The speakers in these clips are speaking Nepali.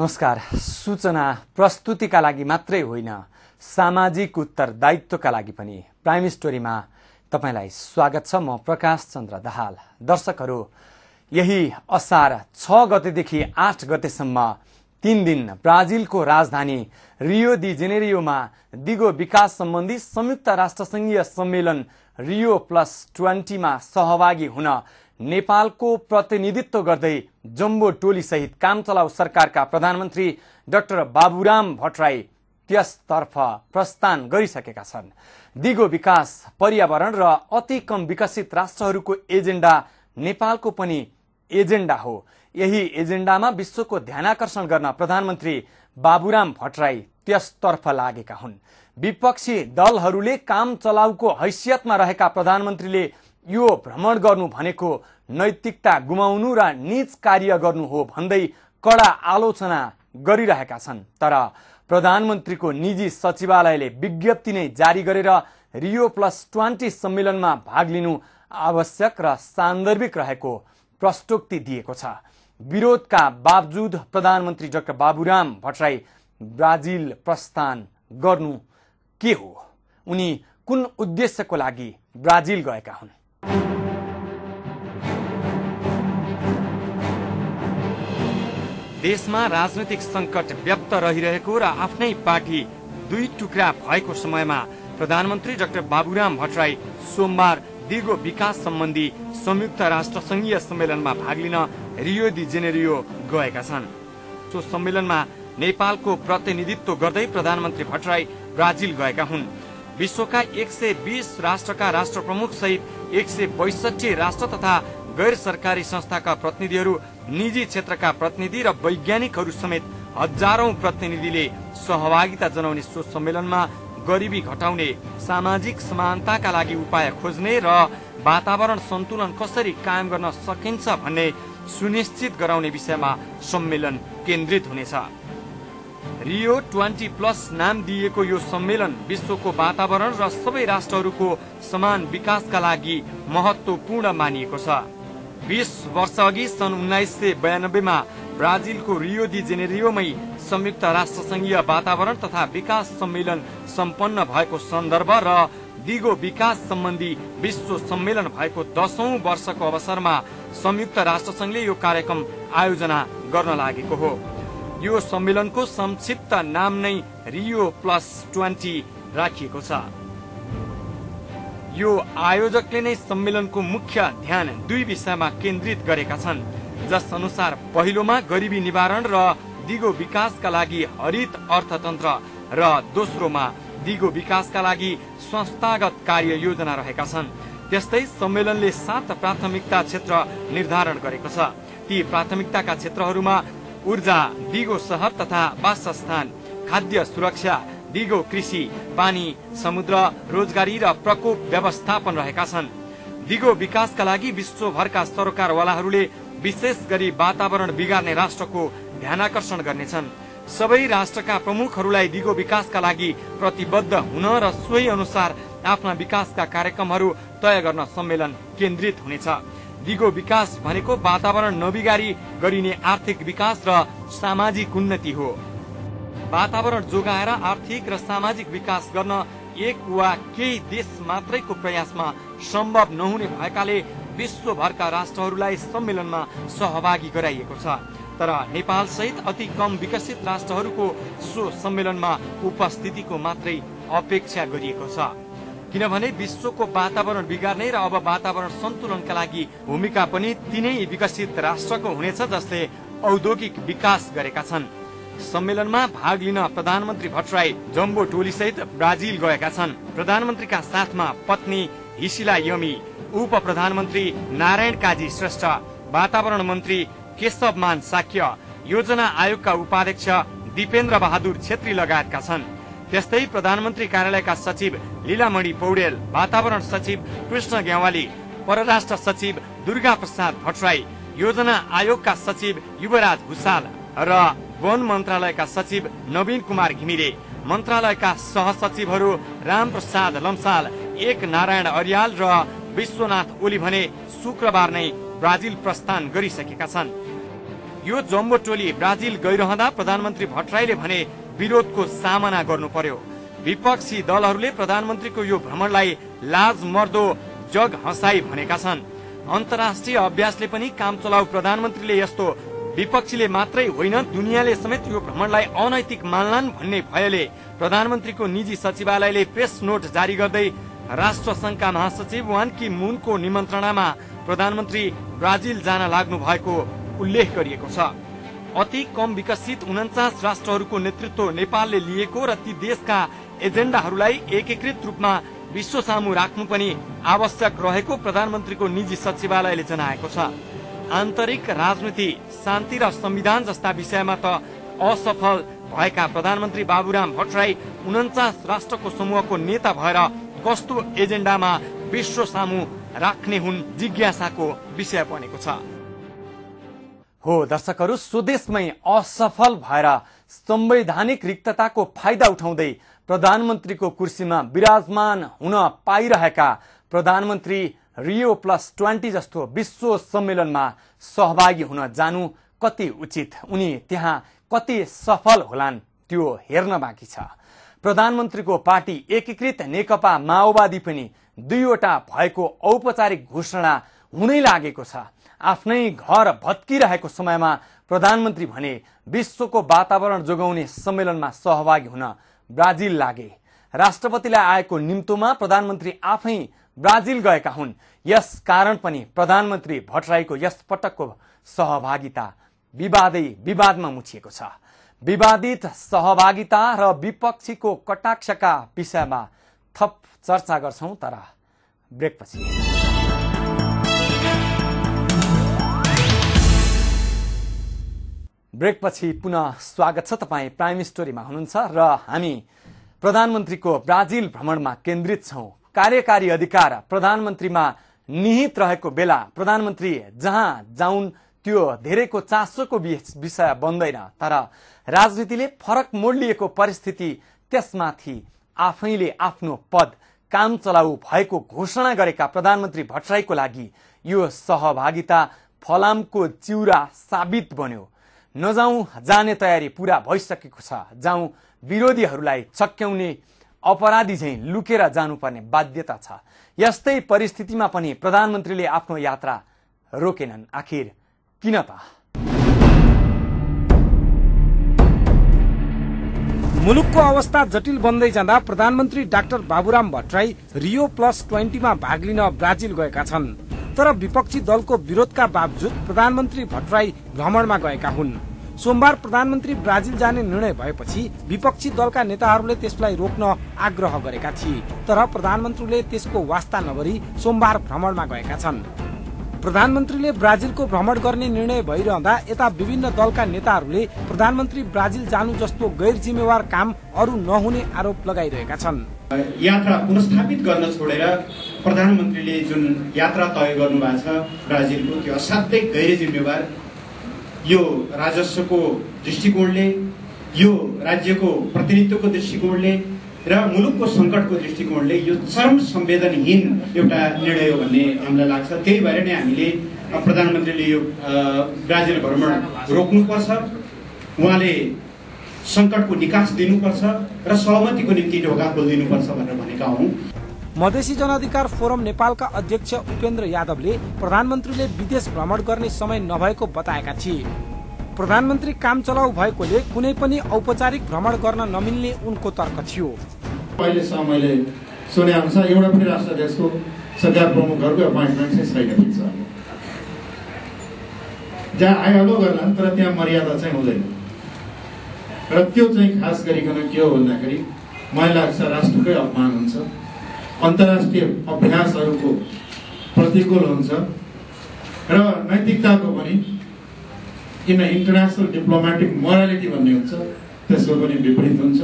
नमस्कार। सूचना प्रस्तुतिका लागि मात्रै होइन, सामाजिक उत्तरदायित्वका लागि पनि प्राइम स्टोरीमा तपाईलाई स्वागत छ। म प्रकाश चन्द्र दाहाल। दर्शकहरू, यही असार 6 गतेदेखि 8 गतेसम्म 3 दिन ब्राजिलको राजधानी रियो डी जेनेरियोमा दिगो विकास सम्बन्धी संयुक्त राष्ट्रसंघीय सम्मेलन रियो+20 मा सहभागी हुन नेपालको प्रतिनिधित्व गर्दै जम्बो टोली सहित कामचलाउ सरकारका प्रधानमन्त्री डाक्टर बाबुराम भट्टराई त्यसतर्फ प्रस्थान गरिसकेका छन्। दिगो विकास, पर्यावरण र अति कम विकसित राष्ट्रहरूको एजेन्डा नेपालको पनि एजेन्डा हो। यही एजेन्डामा विश्वको ध्यानाकर्षण गर्न प्रधानमन्त्री बाबुराम भट्टराई त्यसतर्फ लागेका हुन्। विपक्षी दलहरूले काम चलाउको हैसियतमा रहेका प्रधानमन्त्रीले यो भ्रमण गर्नु भनेको नैतिकता गुमाउनु र नीच कार्य गर्नु हो भन्दै कडा आलोचना गरिरहेका छन्। तर प्रधानमन्त्रीको निजी सचिवालयले विज्ञप्ति नै जारी गरेर रियो+20 सम्मेलनमा भाग लिनु आवश्यक र सान्दर्भिक रहेको प्रस्तुति दिएको छ। विरोधका बावजुद प्रधानमन्त्री डाक्टर बाबुराम भट्टराई ब्राजिल प्रस्थान गर्नु के हो? उनी कुन उद्देश्यको लागि ब्राजिल गएका हुन्? देशमा राजनैतिक संकट व्याप्त रहिरहेको र आफ्नै पार्टी 2 टुक्रा भएको समयमा प्रधानमन्त्री डाक्टर बाबुराम भट्टराई सोमबार दिगो विकास सम्बन्धी संयुक्त राष्ट्रसंघीय सम्मेलनमा भाग लिन रियो डी जेनेरियो गएका छन्। सो सम्मेलनमा नेपालको प्रतिनिधित्व गर्दै प्रधानमन्त्री भट्टराई ब्राजिल गएका हुन्। विश्वका 120 राष्ट्रका राष्ट्रप्रमुख सहित 162 राष्ट्र तथा गैर सरकारी संस्थाका प्रतिनिधिहरू, निजी क्षेत्रका प्रतिनिधि र वैज्ञानिकहरू समेत हजारौं प्रतिनिधिले सहभागिता जनाउने सो सम्मेलनमा गरिबी घटाउने, सामाजिक समानताका लागि उपाय खोज्ने र वातावरण सन्तुलन कसरी कायम गर्न सकिन्छ भन्ने सुनिश्चित गराउने विषयमा सम्मेलन केन्द्रित हुनेछ। रियो+20 नाम दिएको यो सम्मेलन विश्वको वातावरण र सबै राष्ट्रहरूको समान विकासका लागि महत्वपूर्ण मानिएको छ। 20 वर्ष अघि सन् 1992 मा ब्राजिलको रियो डी जेनेरियोमै संयुक्त राष्ट्रसंघीय वातावरण तथा विकास सम्मेलन सम्पन्न भएको सन्दर्भ र दिगो विकास सम्बन्धी विश्व सम्मेलन भएको 10औं वर्षको अवसरमा संयुक्त राष्ट्रसंघले यो कार्यक्रम आयोजना गर्न लागेको हो। यो सम्मेलनको संक्षिप्त नाम नै रियो+20 राखिएको छ। यो आयोजकले नै सम्मेलनको मुख्य ध्यान 2 विषयमा केन्द्रित गरेका छन्, जस अनुसार पहिलोमा गरिबी निवारण र दिगो विकासका लागि हरित अर्थतन्त्र र दोस्रोमा दिगो विकासका लागि संस्थागत कार्य योजना रहेका छन्। त्यस्तै सम्मेलनले 7 प्राथमिकता क्षेत्र निर्धारण गरेको छ। ती प्राथमिकताका क्षेत्रहरूमा ऊर्जा, दिगो शहर तथा वासस्थान, खाद्य सुरक्षा, दिगो कृषि, पानी, समुद्र, रोजगारी र प्रकोप व्यवस्थापन रहेका छन्। दिगो विकासका लागि विश्वभरका सरकारवालाहरूले विशेष गरी वातावरण बिगार्ने राष्ट्रको ध्यानाकर्षण गर्नेछन्। सबै राष्ट्रका प्रमुखहरूलाई दिगो विकासका लागि प्रतिबद्ध हुन र सोही अनुसार आफ्ना विकासका कार्यक्रमहरू तय गर्न सम्मेलन केन्द्रित हुनेछ। दिगो विकास भनेको वातावरण नबिगारी गरिने आर्थिक विकास र सामाजिक उन्नति हो। वातावरण जोगाएर आर्थिक र सामाजिक विकास गर्न एक वा केही देश मात्रैको प्रयासमा सम्भव नहुने भएकाले विश्वभरका राष्ट्रहरूलाई सम्मेलनमा सहभागी गराइएको छ। तर नेपाल सहित अति कम विकसित राष्ट्रहरूको सो सम्मेलनमा उपस्थितिको मात्रै अपेक्षा गरिएको छ, किनभने विश्वको वातावरण बिगार्ने र अब वातावरण सन्तुलनका लागि भूमिका पनि तिनै विकसित राष्ट्रको हुनेछ जसले औद्योगिक विकास गरेका छन्। सम्मेलनमा भाग लिन प्रधानमन्त्री भट्टराई जम्बो टोली सहित ब्राजिल गएका छन्। प्रधानमन्त्रीका साथमा पत्नी हिसिला यमी, उप प्रधानमन्त्री नारायण काजी श्रेष्ठ, वातावरण मन्त्री केशवमान साक्य, योजना आयोगका उपाध्यक्ष दिपेन्द्र बहादुर छेत्री लगायतका छन्। त्यस्तै प्रधानमन्त्री कार्यालयका सचिव लीलामणि पौडेल, वातावरण सचिव कृष्ण ग्यावाली, परराष्ट्र सचिव दुर्गा प्रसाद भट्टराई, योजना आयोगका सचिव युवराज भूषाल र वन मन्त्रालयका सचिव नवीन कुमार घिमिरे, मन्त्रालयका सहसचिवहरू रामप्रसाद लम्साल, एक नारायण अर्याल र विश्वनाथ ओली भने शुक्रबार नै ब्राजिल प्रस्थान गरिसकेका छन्। यो जम्बो टोली ब्राजिल गइरहँदा प्रधानमन्त्री भट्टराईले भने विरोधको सामना गर्नु पर्यो। विपक्षी दलहरूले प्रधानमन्त्रीको यो भ्रमणलाई लाजमर्दो जग हँसाई भनेका छन्। अन्तर्राष्ट्रिय अभ्यासले पनि काम चलाउ प्रधानमन्त्रीले यस्तो विपक्षीले मात्रै होइन दुनियाँले समेत यो भ्रमणलाई अनैतिक मान्लान् भन्ने भयले प्रधानमन्त्रीको निजी सचिवालयले प्रेस नोट जारी गर्दै राष्ट्र संघका महासचिव वान की मुनको निमन्त्रणामा प्रधानमन्त्री ब्राजिल जान लाग्नु भएको उल्लेख गरिएको छ। अति कम विकसित 49 राष्ट्रहरूको नेतृत्व नेपालले लिएको र ती देशका एजेन्डाहरूलाई एकीकृत रूपमा विश्व सामु राख्नु पनि आवश्यक रहेको प्रधानमन्त्रीको निजी सचिवालयले जनाएको छ। आन्तरिक राजनीति, शान्ति र संविधान जस्ता विषयमा त असफल भएका प्रधानमन्त्री बाबुराम भट्टराई 49 राष्ट्रको समूहको नेता भएर कस्तो एजेन्डामा विश्व सामु राख्ने हुन् जिज्ञासाको विषय बनेको छ। हो दर्शकहरू, स्वदेशमै असफल भएर संवैधानिक रिक्तताको फाइदा उठाउँदै प्रधानमन्त्रीको कुर्सीमा विराजमान हुन पाइरहेका प्रधानमन्त्री रियो+20 जस्तो विश्व सम्मेलनमा सहभागी हुन जानु कति उचित, उनी त्यहाँ कति सफल होलान् त्यो हेर्न बाँकी छ। प्रधानमन्त्रीको पार्टी एकीकृत नेकपा माओवादी पनि 2वटा भएको औपचारिक घोषणा हुनै लागेको छ। आफ्नै घर भत्किरहेको समयमा प्रधानमन्त्री भने विश्वको वातावरण जोगाउने सम्मेलनमा सहभागी हुन ब्राजिल लागे। राष्ट्रपतिलाई आएको निम्तोमा प्रधानमन्त्री आफै ब्राजिल गएका हुन्। यस कारण पनि प्रधानमन्त्री भट्टराईको यस पटकको सहभागिता विवादमा मुछिएको छ। विवादित सहभागिता र विपक्षीको कटाक्षका विषयमा थप चर्चा गर्छौं, तर ब्रेकपछि। ब्रेकपछि पुनः स्वागत छ। तपाईँ प्राइम स्टोरीमा हुनुहुन्छ र हामी प्रधानमन्त्रीको ब्राजिल भ्रमणमा केन्द्रित छौं। कार्यकारी अधिकार प्रधानमन्त्रीमा निहित रहेको बेला प्रधानमन्त्री जहाँ जाउन् त्यो धेरैको चासोको विषय बन्दैन, तर राजनीतिले फरक मोड्लिएको परिस्थिति त्यसमाथि आफैले आफ्नो पद काम चलाउ भएको घोषणा गरेका प्रधानमन्त्री भट्टराईको लागि यो सहभागिता फलामको चिउरा साबित बन्यो। नजाउँ जाने तयारी पूरा भइसकेको छ। जाउँ विरोधीहरूलाई छक्क्याउने अपराधी झैं लुकेर जानुपर्ने बाध्यता छ। यस्तै परिस्थितिमा पनि प्रधानमन्त्रीले आफ्नो यात्रा रोकेनन्। आखिर किन त? मुलुकको अवस्था जटिल बन्दै जाँदा प्रधानमन्त्री डाक्टर बाबुराम भट्टराई रियो+20 मा भाग लिन ब्राजिल गएका छन्। तर विपक्षी दलको विरोधका बावजुद प्रधानमन्त्री भट्टराई भ्रमणमा गएका हुन्। सोमबार प्रधानमन्त्री ब्राजिल जाने निर्णय भएपछि विपक्षी दलका नेताहरूले त्यसलाई रोक्न आग्रह गरेका थिए, तर प्रधानमन्त्रीले त्यसको वास्ता नगरी सोमबार भ्रमणमा गएका छन्। प्रधानमन्त्रीले ब्राजिलको भ्रमण गर्ने निर्णय भइरहँदा यता विभिन्न दलका नेताहरूले प्रधानमन्त्री ब्राजिल जानु जस्तो गैर जिम्मेवार काम अरू नहुने आरोप लगाइरहेका छन्। यात्रा पुनस्थापित गर्न छोडेर प्रधानमन्त्रीले जुन यात्रा तय गर्नुभएको छ ब्राजिलको, त्यो असाध्यै गैर जिम्मेवार, यो राजस्वको दृष्टिकोणले, यो राज्यको प्रतिनिधित्वको दृष्टिकोणले र मुलुकको संकटको दृष्टिकोणले यो चरम संवेदनहीन एउटा निर्णय हो भन्ने हामीलाई लाग्छ। त्यही भएर नै हामीले प्रधानमन्त्रीले यो ब्राजिल भ्रमण रोक्नुपर्छ, उहाँले संकटको निकास दिनुपर्छ र सहमतिको निम्ति ढोका खोलिदिनुपर्छ भनेर भनेका हौं। मधेसी जनअधिकार फोरम नेपालका अध्यक्ष उपेन्द्र यादवले प्रधानमन्त्रीले विदेश भ्रमण गर्ने समय नभएको बताएका थिए। प्रधानमन्त्री काम चलाउ भएकोले कुनै पनि औपचारिक भ्रमण गर्न नमिल्ने उनको तर्क थियो। अहिलेसम्म मैले सुने अनुसार एउटा पनि राष्ट्राध्यक्षको सरकार प्रमुखहरूको अपोइन्टमेन्ट चाहिँ छैन फिक्स। जहाँ आइहाल्यो गर्ला, तर त्यहाँ मर्यादा चाहिँ हुँदैन। र त्यो चाहिँ खास गरिकन के हो भन्दाखेरि मलाई लाग्छ राष्ट्रकै अपमान हुन्छ, अन्तर्राष्ट्रिय अभ्यासहरूको प्रतिकूल हुन्छ र नैतिकताको पनि किन इन्टरनेसनल डिप्लोमेटिक मोरालिटी भन्ने हुन्छ त्यसको पनि विपरीत हुन्छ।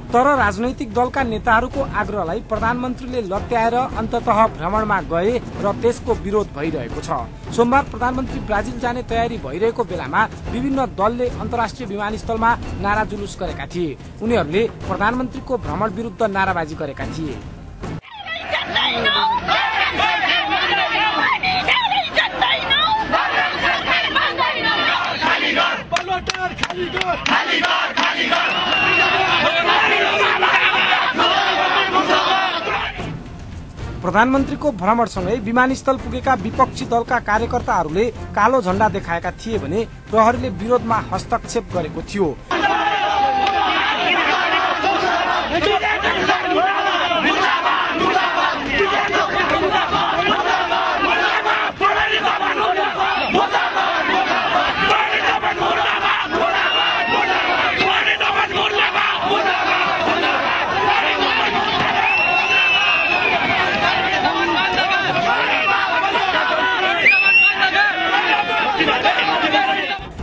तर राजनैतिक दलका नेताहरूको आग्रहलाई प्रधानमन्त्रीले लत्याएर अन्ततः भ्रमणमा गए र त्यसको विरोध भइरहेको छ। सोमबार प्रधानमन्त्री ब्राजिल जाने तयारी भइरहेको बेलामा विभिन्न दलले अन्तर्राष्ट्रिय विमानस्थलमा नारा जुलुस गरेका थिए। उनीहरूले प्रधानमन्त्रीको भ्रमण विरुद्ध नाराबाजी गरेका थिए। प्रधानमन्त्रीको भ्रमणसँगै विमानस्थल पुगेका विपक्षी दलका कार्यकर्ताहरूले कालो झण्डा देखाएका थिए भने प्रहरीले विरोधमा हस्तक्षेप गरेको थियो।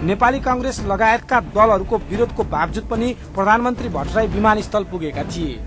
नेपाली कांग्रेस लगायतका दलहरूको विरोधको बावजुद पनि प्रधानमन्त्री भट्टराई विमानस्थल पुगेका थिए।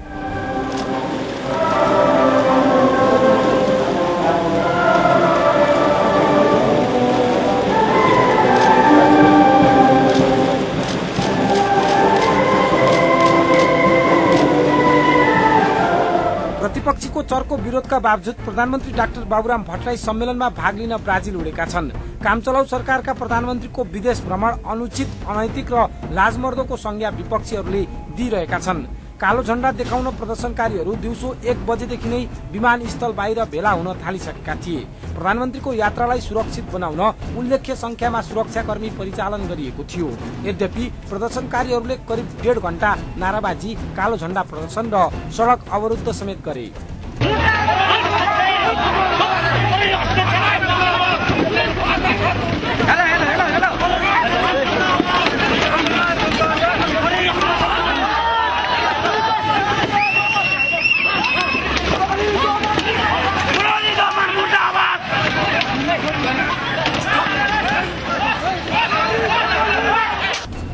प्रतिपक्षीको चर्को विरोधका बावजुद प्रधानमन्त्री डाक्टर बाबुराम भट्टराई सम्मेलनमा भाग लिन ब्राजिल उडेका छन्। कामचलाउ सरकारका प्रधानमन्त्रीको विदेश भ्रमण अनुचित, अनैतिक र लाजमर्दोको संज्ञा विपक्षीहरूले दिइरहेका छन्। कालो झण्डा देखाउन प्रदर्शनकारीहरू दिउँसो 1 बजेदेखि नै विमानस्थल बाहिर भेला हुन थालिसकेका थिए। प्रधानमन्त्रीको यात्रालाई सुरक्षित बनाउन उल्लेख्य संख्यामा सुरक्षाकर्मी परिचालन गरिएको थियो। यद्यपि प्रदर्शनकारीहरूले करिब 1.5 घण्टा नाराबाजी, कालो झण्डा प्रदर्शन र सड़क अवरुद्ध समेत गरे।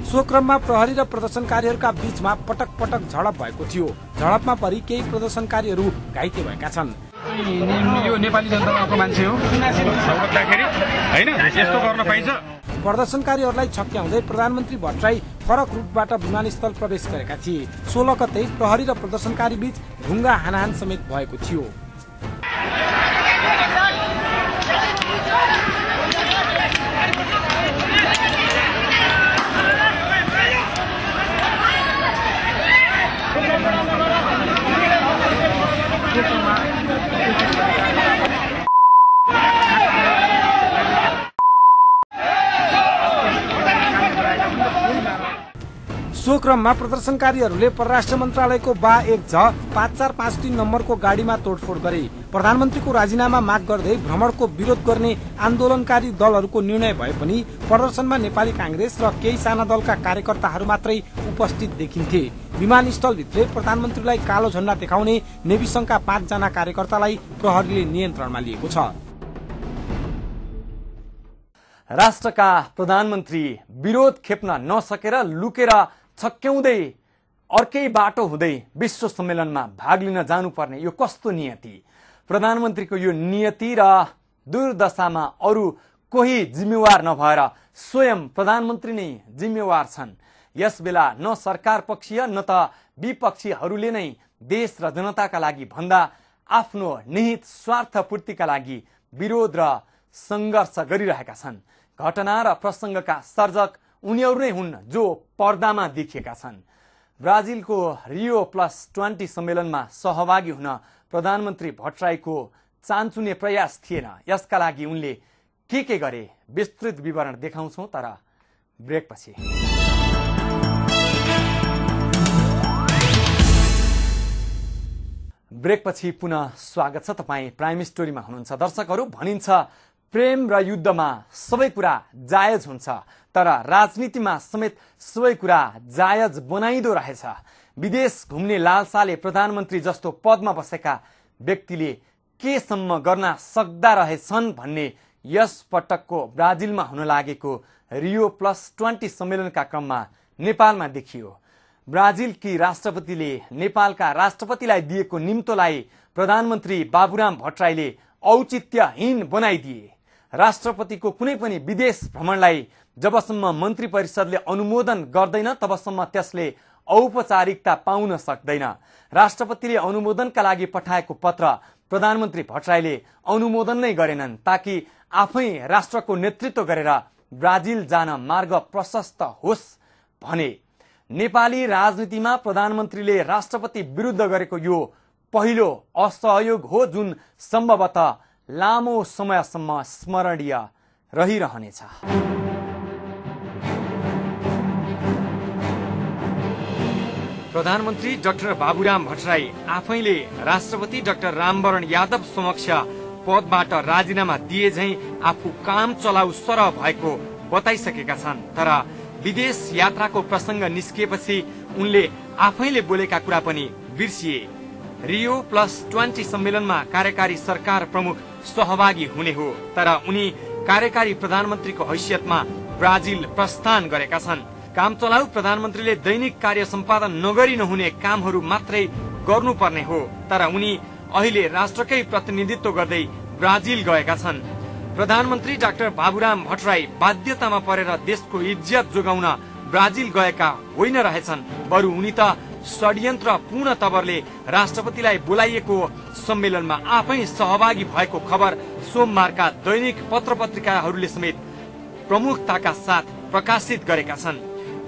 सो क्रममा प्रहरी र प्रदर्शनकारीहरूका बीचमा पटक पटक झडप भएको थियो। झडपमा परि केही प्रदर्शनकारीहरू घाइते भएका छन्। यो नेपाली जनताको मान्छे हो, हैन यस्तो गर्न पाइन्छ। प्रदर्शनकारीहरूलाई छक्क्याउँदै प्रधानमन्त्री भट्टराई फरक रूटबाट विमानस्थल प्रवेश गरेका थिए। 16 गते प्रहरी र प्रदर्शनकारी बीच ढुङ्गा हानाहान समेत भएको थियो। सो क्रममा प्रदर्शनकारीहरूले परराष्ट्र मन्त्रालयको बा1 5453 नम्बरको गाडीमा तोडफोड गरे। प्रधानमन्त्रीको राजीनामा माग गर्दै भ्रमणको विरोध गर्ने आन्दोलनकारी दलहरूको निर्णय भए पनि प्रदर्शनमा नेपाली कांग्रेस र केही साना दलका कार्यकर्ताहरू मात्रै उपस्थित देखिन्थे। विमानस्थलभित्रै प्रधानमन्त्रीलाई कालो झण्डा देखाउने नेभी संघका 5 जना कार्यकर्तालाई प्रहरीले नियन्त्रणमा लिएको छ। राष्ट्रका प्रधानमन्त्री विरोध खेप्न नसकेर लुकेर छक्क्याउँदै अर्कै बाटो हुँदै विश्व सम्मेलनमा भाग लिन जानुपर्ने यो कस्तो नियति। प्रधानमन्त्रीको यो नियति र दुर्दशामा अरू कोही जिम्मेवार नभएर स्वयं प्रधानमन्त्री नै जिम्मेवार छन्। यस बेला न सरकार पक्षीय न त विपक्षीहरूले नै देश र जनताका लागि भन्दा आफ्नो निहित स्वार्थ पूर्तिका लागि विरोध र संघर्ष गरिरहेका छन्। घटना र प्रसंगका सर्जक उनीहरू नै हुन् जो पर्दामा देखिएका छन्। ब्राजिलको रियो+20 सम्मेलनमा सहभागी हुन प्रधानमन्त्री भट्टराईको चान्चुने प्रयास थिएन। यसका लागि उनले के गरे विस्तृत विवरण देखाउँछौं तर ब्रेकपछि। ब्रेकपछि पुनः स्वागत छ। तपाईं प्राइम स्टोरीमा हुनुहुन्छ। दर्शकहरू, भनिन्छ प्रेम र युद्धमा सबै कुरा जायज हुन्छ तर राजनीतिमा समेत सबै कुरा जायज बनाइदो रहेछ। विदेश घुम्ने लालसाले प्रधानमन्त्री जस्तो पदमा बसेका व्यक्तिले केसम्म गर्न सक्दा रहेछन् भन्ने यस पटकको ब्राजिलमा हुन लागेको रियो+20 सम्मेलनका क्रममा नेपालमा देखियो। ब्राजिलकी राष्ट्रपतिले नेपालका राष्ट्रपतिलाई दिएको निम्तोलाई प्रधानमन्त्री बाबुराम भट्टराईले औचित्यहीन बनाइदिए। राष्ट्रपतिको कुनै पनि विदेश भ्रमणलाई जबसम्म मन्त्री परिषदले अनुमोदन गर्दैन तबसम्म त्यसले औपचारिकता पाउन सक्दैन। राष्ट्रपतिले अनुमोदनका लागि पठाएको पत्र प्रधानमन्त्री भट्टराईले अनुमोदन नै गरेनन् ताकि आफै राष्ट्रको नेतृत्व गरेर ब्राजिल जान मार्ग प्रशस्त होस् भने। नेपाली राजनीतिमा प्रधानमन्त्रीले राष्ट्रपति विरुद्ध गरेको यो पहिलो असहयोग हो जुन सम्भवतः लामो समयसम्म स्मरणीय रहिरहनेछ। प्रधानमन्त्री डाक्टर बाबुराम भट्टराई आफैले राष्ट्रपति डाक्टर रामवरण यादव समक्ष पदबाट राजीनामा दिए झैं आफू काम चलाउ सरह भएको बताइसकेका छन्। तर विदेश यात्राको प्रसंग निस्किएपछि उनले आफैले बोलेका कुरा पनि बिर्सिए। Rio+20 सम्मेलनमा कार्यकारी सरकार प्रमुख सहभागी हुने हो, तर उनी कार्यकारी प्रधानमन्त्रीको हैसियतमा ब्राजिल प्रस्थान गरेका छन्। काम चलाउ प्रधानमन्त्रीले दैनिक कार्य सम्पादन नगरी नहुने कामहरू मात्रै गर्नुपर्ने हो, तर उनी अहिले राष्ट्रकै प्रतिनिधित्व गर्दै ब्राजिल गएका छन्। प्रधानमन्त्री डाक्टर बाबुराम भट्टराई बाध्यतामा परेर देशको इज्जत जोगाउन ब्राजिल गएका होइन रहेछन्, बरु उनी त षड्यन्त्र पूर्ण तवरले राष्ट्रपतिलाई बोलाइएको सम्मेलनमा आफै सहभागी भएको खबर सोमबारका दैनिक पत्रपत्रिकाहरूले समेत प्रमुखताका साथ प्रकाशित गरेका छन्।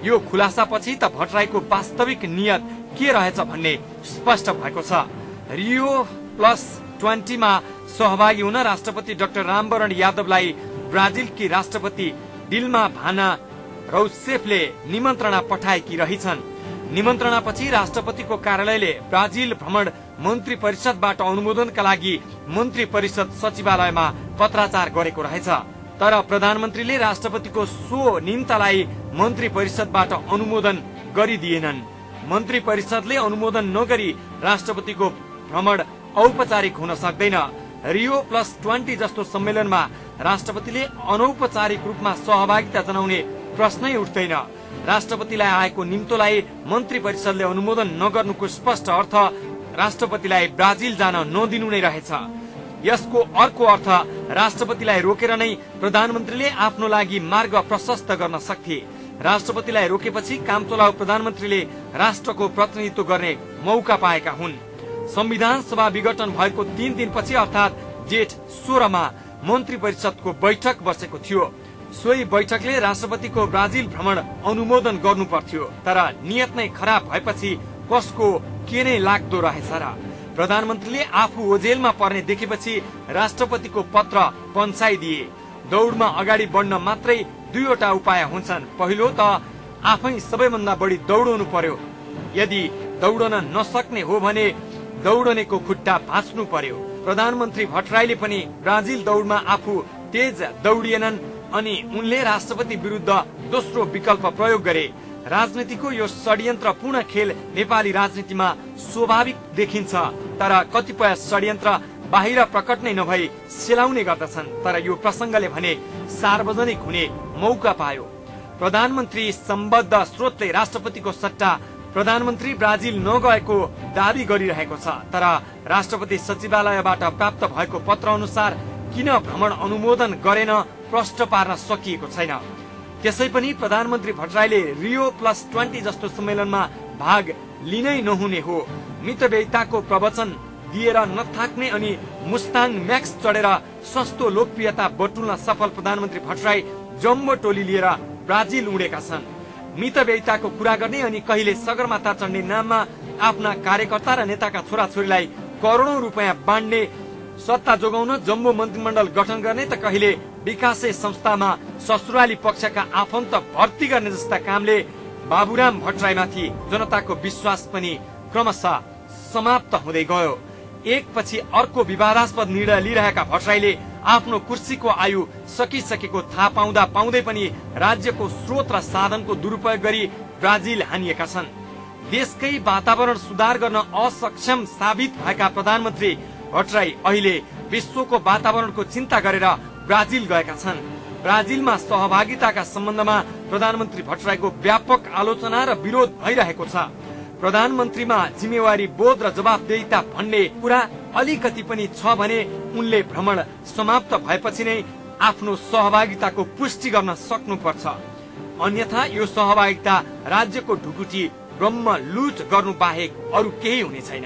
यो खुलासापछि त भट्टराईको वास्तविक नियत के रहेछ भन्ने स्पष्ट भएको छ। Rio+20 मा सहभागी हुन राष्ट्रपति डाक्टर रामवरण यादवलाई ब्राजिलकी राष्ट्रपति डिल्मा भाना रौसेफले निमन्त्रणा पठाएकी रहेछन्। निमन्त्रणापछि राष्ट्रपतिको कार्यालयले ब्राजिल भ्रमण मन्त्री परिषदबाट अनुमोदनका लागि मन्त्री परिषद सचिवालयमा पत्राचार गरेको रहेछ। तर प्रधानमन्त्रीले राष्ट्रपतिको सो निम्तालाई मन्त्री परिषदबाट अनुमोदन गरिदिएनन्। मन्त्री परिषदले अनुमोदन नगरी राष्ट्रपतिको भ्रमण औपचारिक हुन सक्दैन। Rio+20 जस्तो सम्मेलनमा राष्ट्रपतिले अनौपचारिक रूपमा सहभागिता जनाउने प्रश्नै उठ्दैन। राष्ट्रपतिलाई आएको निम्तोलाई मन्त्री परिषदले अनुमोदन नगर्नुको स्पष्ट अर्थ राष्ट्रपतिलाई ब्राजिल जान नदिनु नै रहेछ। यसको अर्को अर्थ राष्ट्रपतिलाई रोकेर नै प्रधानमन्त्रीले आफ्नो लागि मार्ग प्रशस्त गर्न सक्थे। राष्ट्रपतिलाई रोकेपछि काम चलाउ प्रधानमन्त्रीले राष्ट्रको प्रतिनिधित्व गर्ने मौका पाएका हुन्। संविधान सभा विघटन भएको 3 दिनपछि अर्थात् जेठ 16 मा मन्त्री परिषदको बैठक बसेको थियो। सोही बैठकले राष्ट्रपतिको ब्राजिल भ्रमण अनुमोदन गर्नु पर्थ्यो, तर नियत नै खराब भएपछि कसको के नै लाग्दो रहेछ र। प्रधानमन्त्रीले आफू ओझेलमा पर्ने देखेपछि राष्ट्रपतिको पत्र पन्साइदिए। दौडमा अगाडि बढ्न मात्रै दुईवटा उपाय हुन्छन्। पहिलो त आफै सबैभन्दा बढी दौडनु पर्यो। यदि दौडन नसक्ने हो भने दौडनेको खुट्टा भाँच्नु पर्यो। प्रधानमन्त्री भट्टराईले पनि ब्राजिल दौडमा आफू तेज दौडिएनन् अनि उनले राष्ट्रपति विरुद्ध दोस्रो विकल्प प्रयोग गरे। राजनीतिको यो षड्यन्त्रपूर्ण खेल नेपाली राजनीतिमा स्वाभाविक देखिन्छ, तर कतिपय षड्यन्त्र बाहिर प्रकट नै नभई सेलाउने गर्दछन्। तर यो प्रसंगले भने सार्वजनिक हुने मौका पायो। प्रधानमन्त्री सम्बद्ध स्रोतले राष्ट्रपतिको सट्टा प्रधानमन्त्री ब्राजिल नगएको दावी गरिरहेको छ, तर राष्ट्रपति सचिवालयबाट प्राप्त भएको पत्र अनुसार किन भ्रमण अनुमोदन गरेन प्रश्न पार्न सकिएको छैन। त्यसै पनि प्रधानमन्त्री भट्टराईले Rio+20 जस्तो सम्मेलनमा भाग लिनै नहुने हो। मितव्ययिताको प्रवचन दिएर नथाक्ने अनि मुस्ताङ म्याक्स चढेर सस्तो लोकप्रियता बटुल्न सफल प्रधानमन्त्री भट्टराई जम्बो टोली लिएर ब्राजिल उडेका छन्। मितव्ययिताको कुरा गर्ने अनि कहिले सगरमाथा चढ्ने नाममा आफ्ना कार्यकर्ता र नेताका छोराछोरीलाई करोडौं रुपियाँ बाँड्ने, सत्ता जोगाउन जम्बो मन्त्रीमण्डल गठन गर्ने त कहिले विकासे संस्थामा ससुराली पक्षका आफन्त भर्ती गर्ने जस्ता कामले बाबुराम भट्टराईमाथि जनताको विश्वास पनि क्रमशः समाप्त हुँदै गयो। एकपछि अर्को विवादास्पद निर्णय लिइरहेका भट्टराईले आफ्नो कुर्सीको आयु सकिसकेको थाहा पाउँदा पाउँदै पनि राज्यको स्रोत र साधनको दुरुपयोग गरी ब्राजिल हानिएका छन्। देशकै वातावरण सुधार गर्न असक्षम साबित भएका प्रधानमन्त्री भट्टराई अहिले विश्वको वातावरणको चिन्ता गरेर ब्राजिल गएका छन्। ब्राजिलमा सहभागिताका सम्बन्धमा प्रधानमन्त्री भट्टराईको व्यापक आलोचना र विरोध भइरहेको छ। प्रधानमन्त्रीमा जिम्मेवारी बोध र जवाफदेहिता भन्ने कुरा अलिकति पनि छ भने उनले भ्रमण समाप्त भएपछि नै आफ्नो सहभागिताको पुष्टि गर्न सक्नुपर्छ। अन्यथा यो सहभागिता राज्यको ढुकुटी ब्रह्म लुट गर्नु बाहेक अरू केही हुने छैन।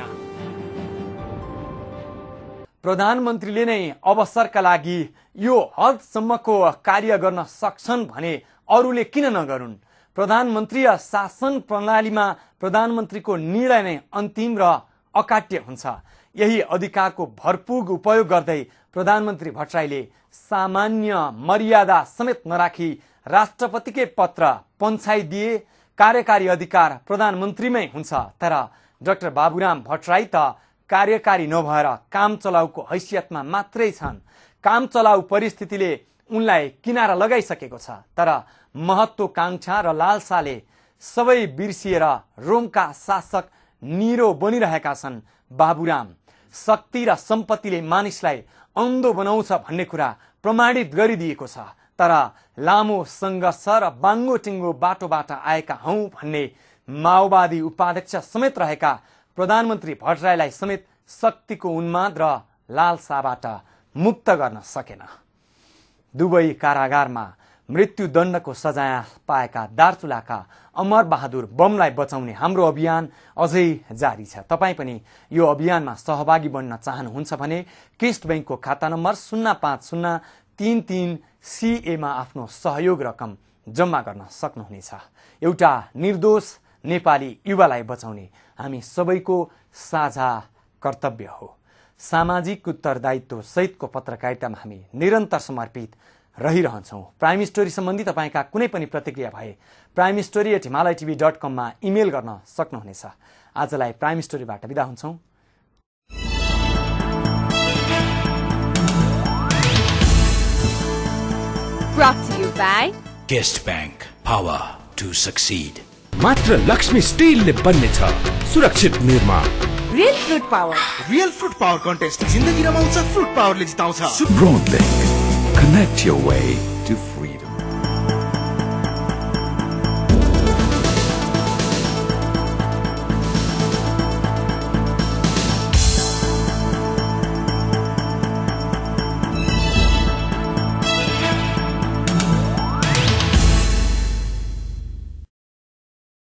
प्रधानमन्त्रीले नै अवसरका लागि यो हदसम्मको कार्य गर्न सक्छन् भने अरूले किन नगरून्? प्रधानमन्त्रीय शासन प्रणालीमा प्रधानमन्त्रीको निर्णय नै अन्तिम र अकाट्य हुन्छ। यही अधिकारको भरपूर उपयोग गर्दै प्रधानमन्त्री भट्टराईले सामान्य मर्यादा समेत नराखी राष्ट्रपतिकै पत्र पन्छाइदिए। कार्यकारी अधिकार प्रधानमन्त्रीमै हुन्छ, तर डाक्टर बाबुराम भट्टराई त कार्यकारी नभएर काम चलाउको हैसियतमा मात्रै छन्। काम चलाउ परिस्थितिले उनलाई किनारा लगाइसकेको छ, तर महत्वाकांक्षा र लालसाले सबै बिर्सिएर रोमका शासक निरो बनिरहेका छन्। बाबुराम शक्ति र सम्पत्तिले मानिसलाई अन्धो बनाउँछ भन्ने कुरा प्रमाणित गरिदिएको छ, तर लामो सङ्घर्ष र बाङ्गो टिङ्गो बाटोबाट आएका हौं भन्ने माओवादी उपाध्यक्ष समेत रहेका प्रधानमन्त्री भट्टराईलाई समेत शक्तिको उन्माद र लालसाबाट मुक्त गर्न सकेन। दुबई कारागारमा मृत्युदण्डको सजाय पाएका दार्चुलाका अमर बहादुर बमलाई बचाउने हाम्रो अभियान अझै जारी छ। तपाईँ पनि यो अभियानमा सहभागी बन्न चाहनुहुन्छ भने केस्ट बैंकको खाता नम्बर 05033 मा आफ्नो सहयोग रकम जम्मा गर्न सक्नुहुनेछ। एउटा निर्दोष नेपाली युवालाई बचाउने हामी सबैको साझा कर्तव्य हो। सामाजिक उत्तरदायित्व सहितको पत्रकारितामा हामी निरन्तर समर्पित रहिरहन्छौं। प्राइम स्टोरी सम्बन्धी तपाईका कुनै पनि प्रतिक्रिया भए primesstory@himalaytv.com मा इमेल गर्न सक्नुहुनेछ। आजलाई प्राइम स्टोरीबाट बिदा हुन्छौं। Brought to you by Guest Bank. Power to succeed. मात्र लक्ष्मी स्टीलले बन्नेछ सुरक्षित निर्माण। Real Fruit Power. Real Fruit Power contest जिन्दगी रमाउँछ, fruit पावरले जिताउँछ। Broadlink. Connect your way.